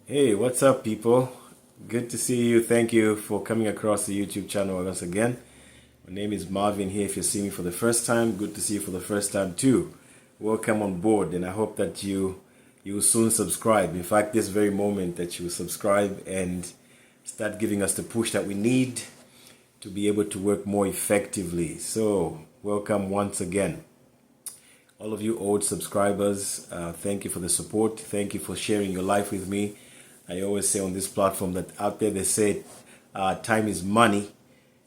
Hey, what's up, people? Good to see you. Thank you for coming across the YouTube channel once again. My name is Marvin here. If you see me for the first time, good to see you for the first time too. Welcome on board, and I hope that you will soon subscribe. In fact, this very moment that you will subscribe and start giving us the push that we need to be able to work more effectively. So, welcome once again. All of you old subscribers, thank you for the support. Thank you for sharing your life with me. I always say on this platform that out there they say time is money.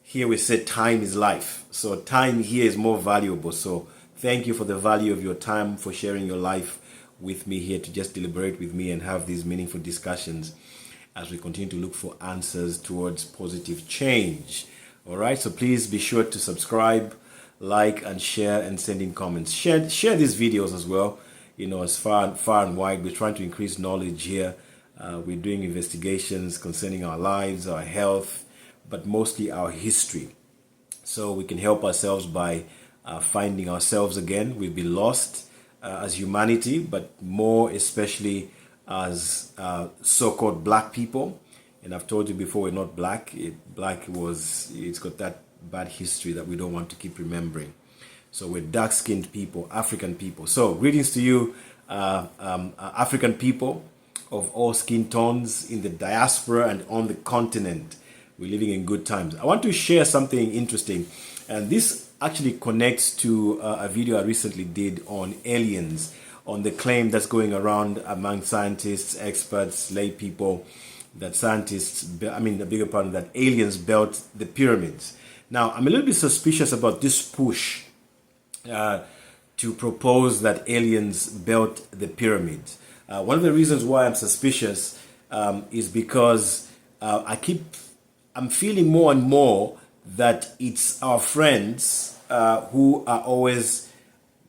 Here we say time is life. So time here is more valuable. So thank you for the value of your time, for sharing your life with me here to just deliberate with me and have these meaningful discussions as we continue to look for answers towards positive change. All right, so please be sure to subscribe, like, and share, and send in comments. Share these videos as well. You know, as far and wide, we're trying to increase knowledge here. We're doing investigations concerning our lives, our health, but mostly our history. So we can help ourselves by finding ourselves again. We've been lost as humanity, but more especially as so-called black people. And I've told you before, we're not black. It's got that bad history that we don't want to keep remembering. So we're dark-skinned people, African people. So greetings to you, African people of all skin tones in the diaspora and on the continent. We're living in good times. I want to share something interesting, and this actually connects to a video I recently did on aliens, on the claim that's going around among scientists, experts, lay people, that that aliens built the pyramids. Now, I'm a little bit suspicious about this push to propose that aliens built the pyramids. One of the reasons why I'm suspicious is because I'm feeling more and more that it's our friends who are always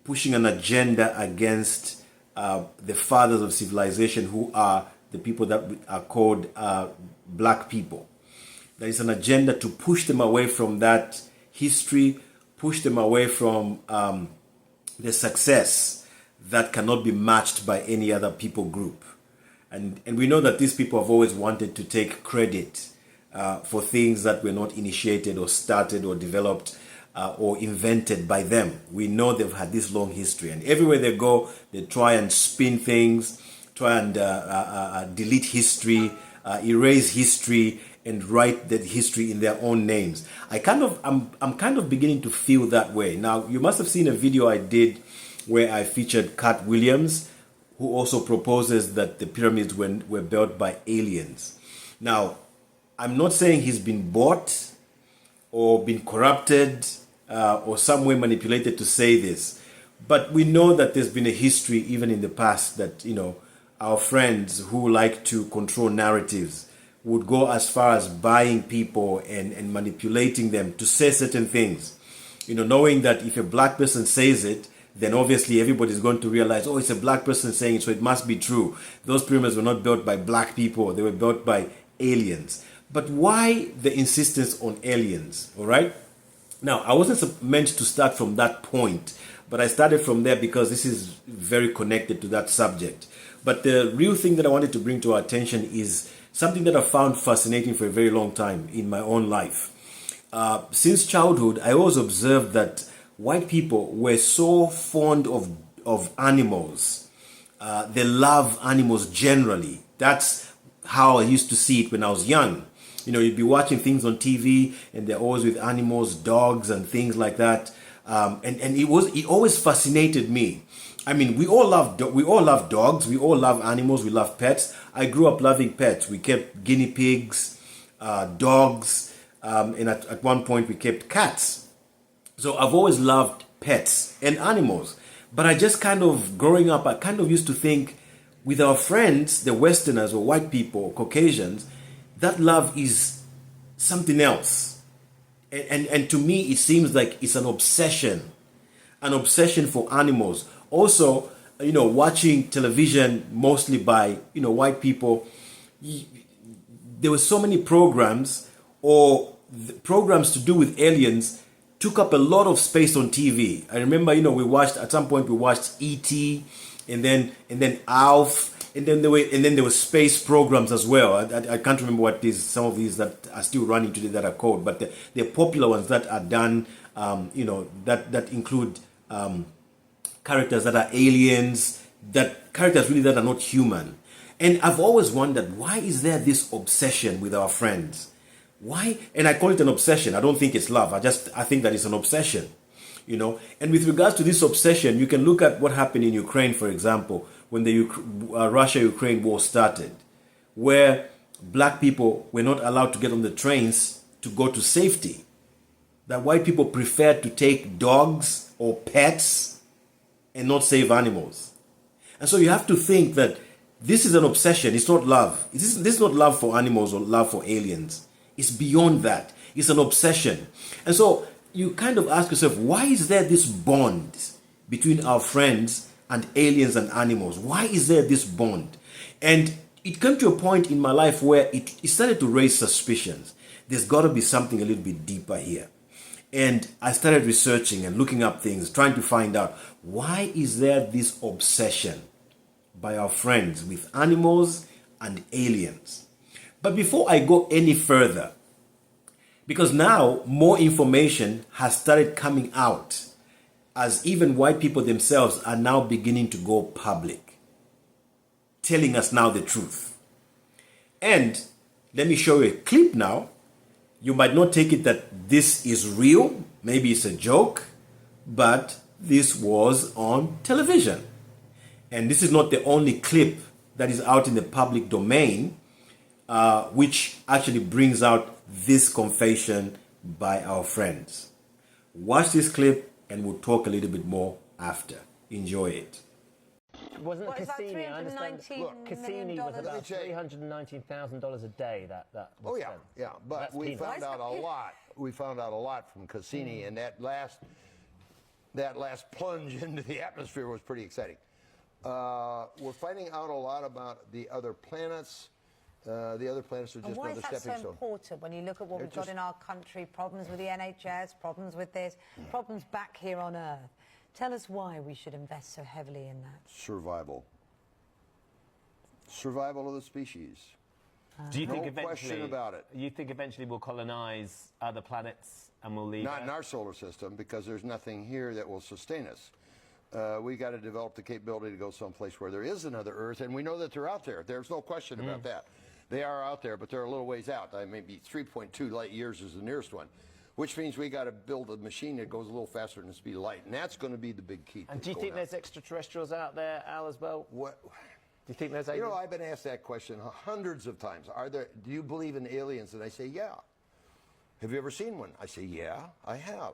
pushing an agenda against the fathers of civilization, who are the people that are called black people. There is an agenda to push them away from that history, push them away from the success that cannot be matched by any other people group. And we know that these people have always wanted to take credit for things that were not initiated or started or developed or invented by them. We know they've had this long history, and everywhere they go, they try and spin things, try and delete history, erase history, and write that history in their own names. I'm kind of beginning to feel that way. Now, you must have seen a video I did where I featured Cat Williams, who also proposes that the pyramids were built by aliens. Now, I'm not saying he's been bought or been corrupted or some way manipulated to say this, but we know that there's been a history even in the past that, you know, our friends who like to control narratives would go as far as buying people and manipulating them to say certain things. You know, knowing that if a black person says it, then obviously everybody's going to realize, oh, it's a black person saying it, so it must be true. Those pyramids were not built by black people, they were built by aliens. But why the insistence on aliens, all right? Now, I wasn't meant to start from that point, but I started from there because this is very connected to that subject. But the real thing that I wanted to bring to our attention is something that I found fascinating for a very long time in my own life. Since childhood, I always observed that white people were so fond of animals. They love animals generally. That's how I used to see it when I was young. You know, you'd be watching things on TV and they're always with animals, dogs and things like that. And it always fascinated me. I mean, we all love dogs, we all love animals, we love pets. I grew up loving pets. We kept guinea pigs, dogs, and at one point we kept cats. So I've always loved pets and animals. But I just kind of, growing up, I kind of used to think with our friends, the Westerners or white people, Caucasians, that love is something else. And to me, it seems like it's an obsession for animals. Also, you know, watching television mostly by, you know, white people, there were so many programs or programs to do with aliens took up a lot of space on TV. I remember, you know, at some point we watched E.T. and then Alf, and then there were space programs as well. I can't remember what these, some of these that are still running today that are called, but they're popular ones that are done, that include characters that are aliens, that characters really that are not human. And I've always wondered, why is there this obsession with our friends? Why? And I call it an obsession. I don't think it's love. I think that it's an obsession. And with regards to this obsession, you can look at what happened in Ukraine, for example, when the Russia-Ukraine war started, where black people were not allowed to get on the trains to go to safety. That white people preferred to take dogs or pets and not save animals. And so you have to think that this is an obsession. It's not love. This is not love for animals or love for aliens. It's beyond that. It's an obsession. And so you kind of ask yourself, why is there this bond between our friends and aliens and animals? Why is there this bond? And it came to a point in my life where it started to raise suspicions. There's got to be something a little bit deeper here. And I started researching and looking up things, trying to find out, why is there this obsession by our friends with animals and aliens? But before I go any further, because now more information has started coming out, as even white people themselves are now beginning to go public, telling us now the truth. And let me show you a clip now. You might not take it that this is real, maybe it's a joke, but this was on television. And this is not the only clip that is out in the public domain, which actually brings out this confession by our friends. Watch this clip and we'll talk a little bit more after. Enjoy it. Wasn't Cassini, I understand. Look, Cassini was about $319,000 a day that was spent. Yeah, but we found out a lot. We found out a lot from Cassini, and that last plunge into the atmosphere was pretty exciting. We're finding out a lot about the other planets. The other planets are just another stepping stone. Why is that so important when you look at what we've got in our country? Problems with the NHS, problems with this, problems back here on Earth. Tell us why we should invest so heavily in that. Survival. Survival of the species. Do you think No eventually, question about it. You think eventually we'll colonize other planets and we'll leave Not in Earth? our solar system, because there's nothing here that will sustain us. We got to develop the capability to go someplace where there is another Earth, and we know that they're out there. There's no question about that. They are out there, but they're a little ways out. Maybe 3.2 light years is the nearest one, which means we got to build a machine that goes a little faster than the speed of light, and that's going to be the big key. And do you think there's extraterrestrials out there, Al, as well? What? Do you think there's aliens? You know, I've been asked that question hundreds of times. Do you believe in aliens? And I say, yeah. Have you ever seen one? I say, yeah, I have.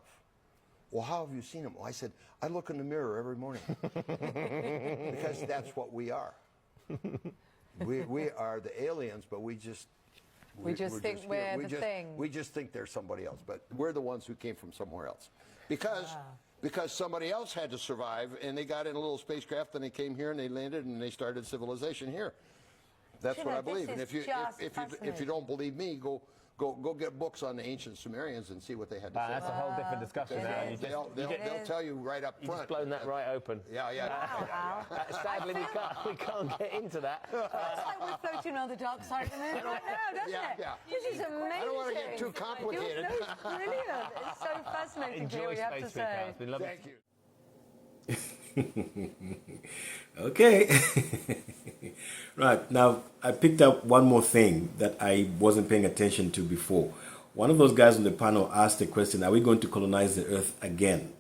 Well, how have you seen them? Well, I said, I look in the mirror every morning. Because that's what we are. We are the aliens, but we just think we're the thing. We just think they're somebody else, but we're the ones who came from somewhere else. Because somebody else had to survive, and they got in a little spacecraft, and they came here, and they landed, and they started civilization here. That's what I believe. And if you don't believe me, go get books on the ancient Sumerians and see what they had to say. That's a whole different discussion now. They'll tell you right up front. You've just blown that right open. Yeah. Sadly, we can't get into that. It's like we're floating on the dark side of the moon right now, doesn't it? This is amazing. I don't want to get too complicated. It's brilliant. It's so fascinating to hear what you have to say. It's been lovely. Thank you. Okay. Right, now I picked up one more thing that I wasn't paying attention to before. One of those guys on the panel asked the question, are we going to colonize the earth again?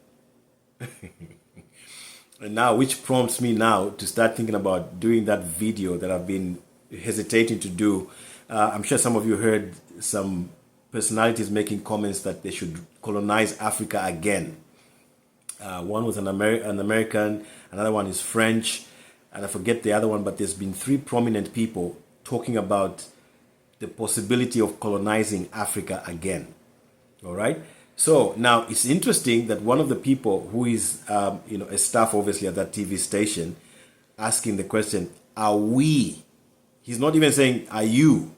And now, which prompts me now to start thinking about doing that video that I've been hesitating to do. I'm sure some of you heard some personalities making comments that they should colonize Africa again. One was an American, another one is French, and I forget the other one, but there's been 3 prominent people talking about the possibility of colonizing Africa again. All right? So now it's interesting that one of the people who is, a staff obviously at that TV station, asking the question, are we? He's not even saying, are you?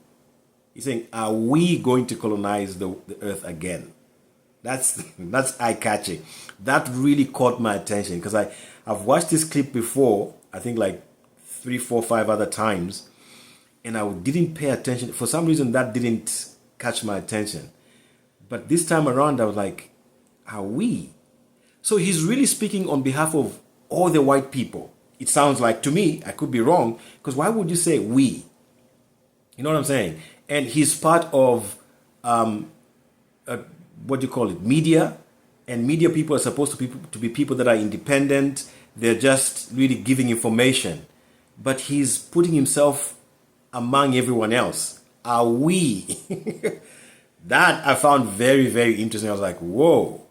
He's saying, are we going to colonize the earth again? That's eye-catching. That really caught my attention because I've watched this clip before, I think like three, four, five other times, and I didn't pay attention. For some reason, that didn't catch my attention. But this time around, I was like, are we? So he's really speaking on behalf of all the white people. It sounds like to me, I could be wrong, because why would you say we? You know what I'm saying? And he's part of, what do you call it, media. And media people are supposed to be people that are independent. They're just really giving information. But he's putting himself among everyone else. Are we? That I found very, very interesting. I was like, whoa.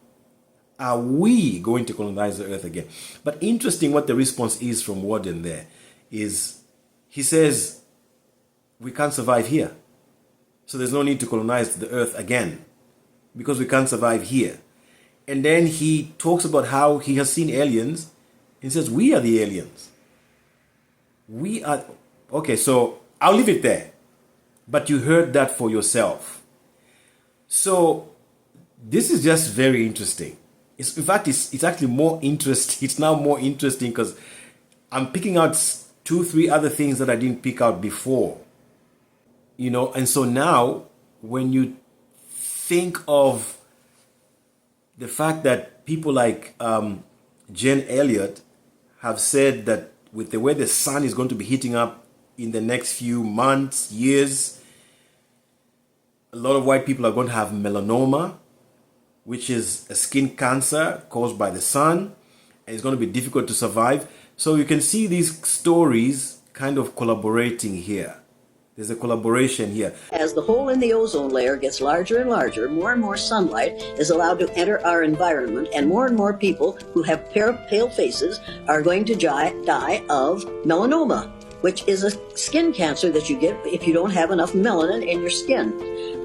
Are we going to colonize the earth again? But interesting what the response is from Warden there is he says, we can't survive here. So there's no need to colonize the earth again because we can't survive here. And then he talks about how he has seen aliens. He says, we are the aliens. We are. Okay, so I'll leave it there. But you heard that for yourself. So this is just very interesting. In fact, it's actually more interesting. It's now more interesting because I'm picking out 2, 3 other things that I didn't pick out before. You know, and so now when you think of the fact that people like Jen Elliott have said that with the way the sun is going to be heating up in the next few months, years, a lot of white people are going to have melanoma, which is a skin cancer caused by the sun, and it's going to be difficult to survive. So you can see these stories kind of collaborating here. There's a collaboration here. As the hole in the ozone layer gets larger and larger, more and more sunlight is allowed to enter our environment, and more people who have pale faces are going to die of melanoma, which is a skin cancer that you get if you don't have enough melanin in your skin.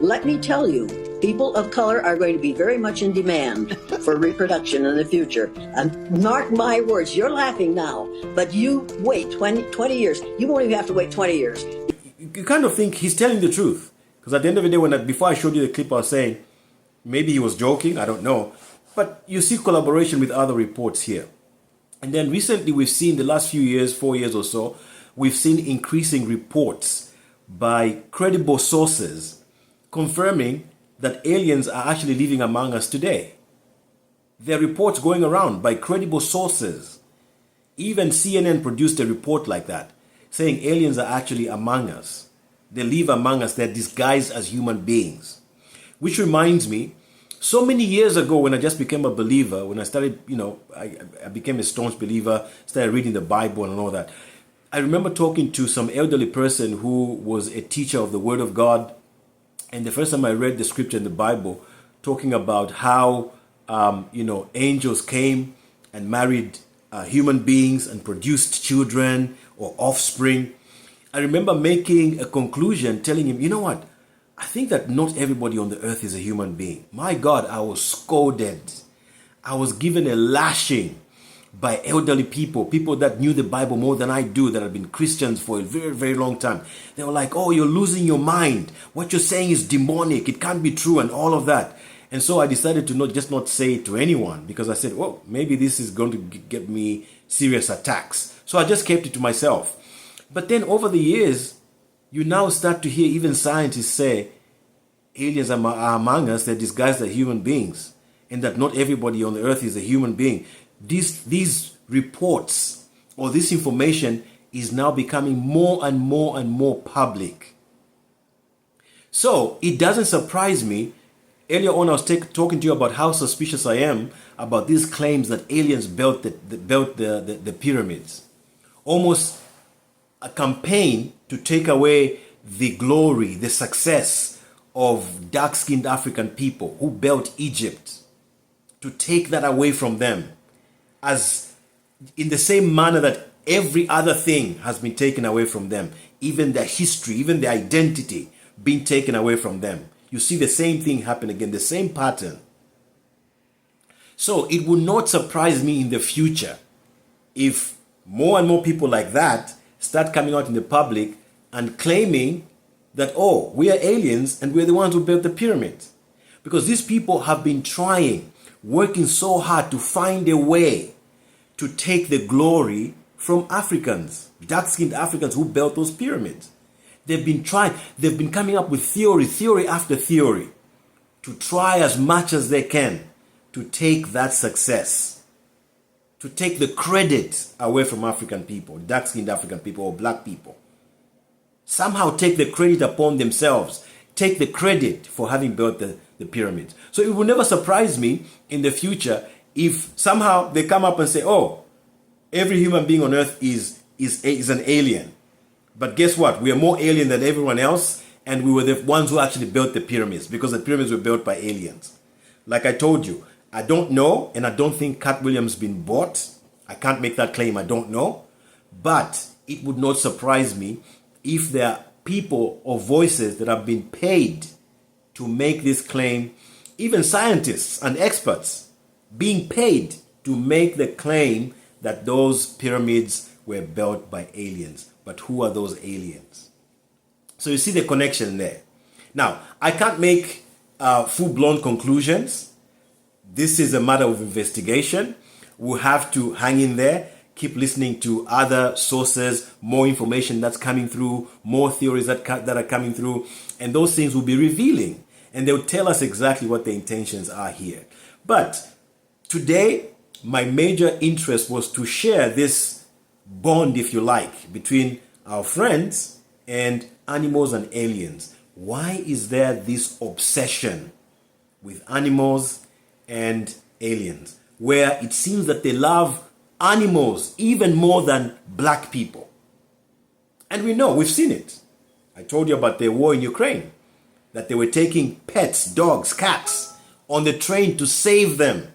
Let me tell you, people of color are going to be very much in demand for reproduction in the future. Mark my words, you're laughing now, but you wait 20 years. You won't even have to wait 20 years. You kind of think he's telling the truth. Because at the end of the day, before I showed you the clip, I was saying, maybe he was joking, I don't know. But you see collaboration with other reports here. And then recently we've seen, the last few years, 4 years or so, we've seen increasing reports by credible sources confirming that aliens are actually living among us today. There are reports going around by credible sources. Even CNN produced a report like that, saying aliens are actually among us. They live among us. They're disguised as human beings. Which reminds me, so many years ago when I just became a believer, when I started, I became a staunch believer, started reading the Bible and all that. I remember talking to some elderly person who was a teacher of the Word of God. And the first time I read the scripture in the Bible, talking about how, angels came and married human beings and produced children or offspring. I remember making a conclusion, telling him, you know what? I think that not everybody on the earth is a human being. My God, I was scolded. I was given a lashing by elderly people that knew the Bible more than I do, that have been Christians for a very, very long time. They were like, oh, you're losing your mind. What you're saying is demonic. It can't be true and all of that. And so I decided to not say it to anyone, because I said, well, maybe this is going to get me serious attacks. So I just kept it to myself. But then over the years, you now start to hear even scientists say aliens are among us, they're disguised as human beings, and that not everybody on the earth is a human being. These reports or this information is now becoming more and more and more public. So it doesn't surprise me. Earlier on, I was talking to you about how suspicious I am about these claims that aliens built the pyramids. Almost a campaign to take away the glory, the success of dark-skinned African people who built Egypt, to take that away from them, as in the same manner that every other thing has been taken away from them, even their history, even their identity being taken away from them. You see the same thing happen again, the same pattern. So it would not surprise me in the future if more and more people like that start coming out in the public and claiming that, oh, we are aliens and we're the ones who built the pyramids. Because these people have been working so hard to find a way to take the glory from Africans, dark-skinned Africans who built those pyramids. They've been coming up with theory after theory to try as much as they can to take that success, to take the credit away from African people, dark-skinned African people or black people. Somehow take the credit upon themselves, take the credit for having built the pyramids. So it will never surprise me in the future if somehow they come up and say, oh, every human being on earth is an alien. But guess what? We are more alien than everyone else, and we were the ones who actually built the pyramids because the pyramids were built by aliens. Like I told you, I don't know, and I don't think Cat Williams been bought. I can't make that claim, I don't know. But it would not surprise me if there are people or voices that have been paid to make this claim, even scientists and experts being paid to make the claim that those pyramids were built by aliens. But who are those aliens? So you see the connection there. Now, I can't make full-blown conclusions. This is a matter of investigation. We'll have to hang in there, keep listening to other sources, more information that's coming through, more theories that are coming through, and those things will be revealing, and they'll tell us exactly what the intentions are here. But today, my major interest was to share this bond, if you like, between our friends and animals and aliens. Why is there this obsession with animals and aliens, where it seems that they love animals even more than black people? And we know, we've seen it. I told you about the war in Ukraine, that they were taking pets, dogs, cats, on the train to save them,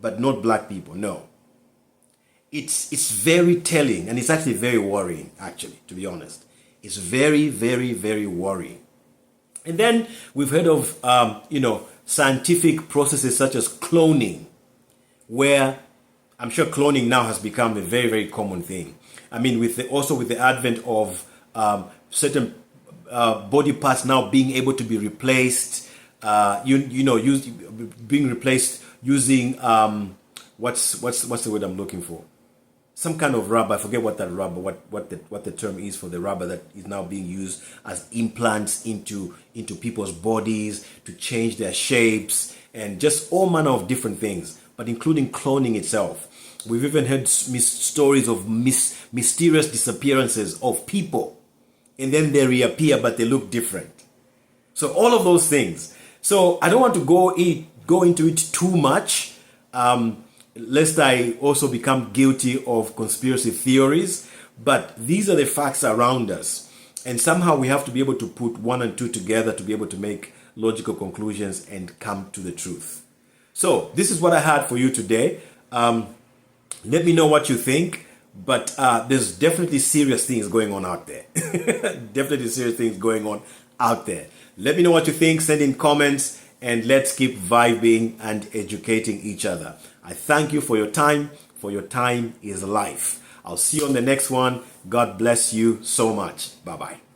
but not black people, no. It's very telling, and it's actually very worrying, actually, to be honest. It's very, very, very worrying. And then we've heard of, scientific processes such as cloning, where I'm sure cloning now has become a very, very common thing. I mean, with the advent of certain body parts now being able to be replaced, being replaced using what's the word I'm looking for? Some kind of rubber. I forget what that rubber, what the term is for the rubber that is now being used as implants into people's bodies to change their shapes and just all manner of different things, but including cloning itself. We've even heard stories of mysterious disappearances of people, and then they reappear, but they look different. So all of those things. So I don't want to go into it too much, lest I also become guilty of conspiracy theories. But these are the facts around us. And somehow we have to be able to put one and two together to be able to make logical conclusions and come to the truth. So this is what I had for you today. Let me know what you think. But there's definitely serious things going on out there. Definitely serious things going on out there. Let me know what you think. Send in comments. And let's keep vibing and educating each other. I thank you for your time, for your time is life. I'll see you on the next one. God bless you so much. Bye-bye.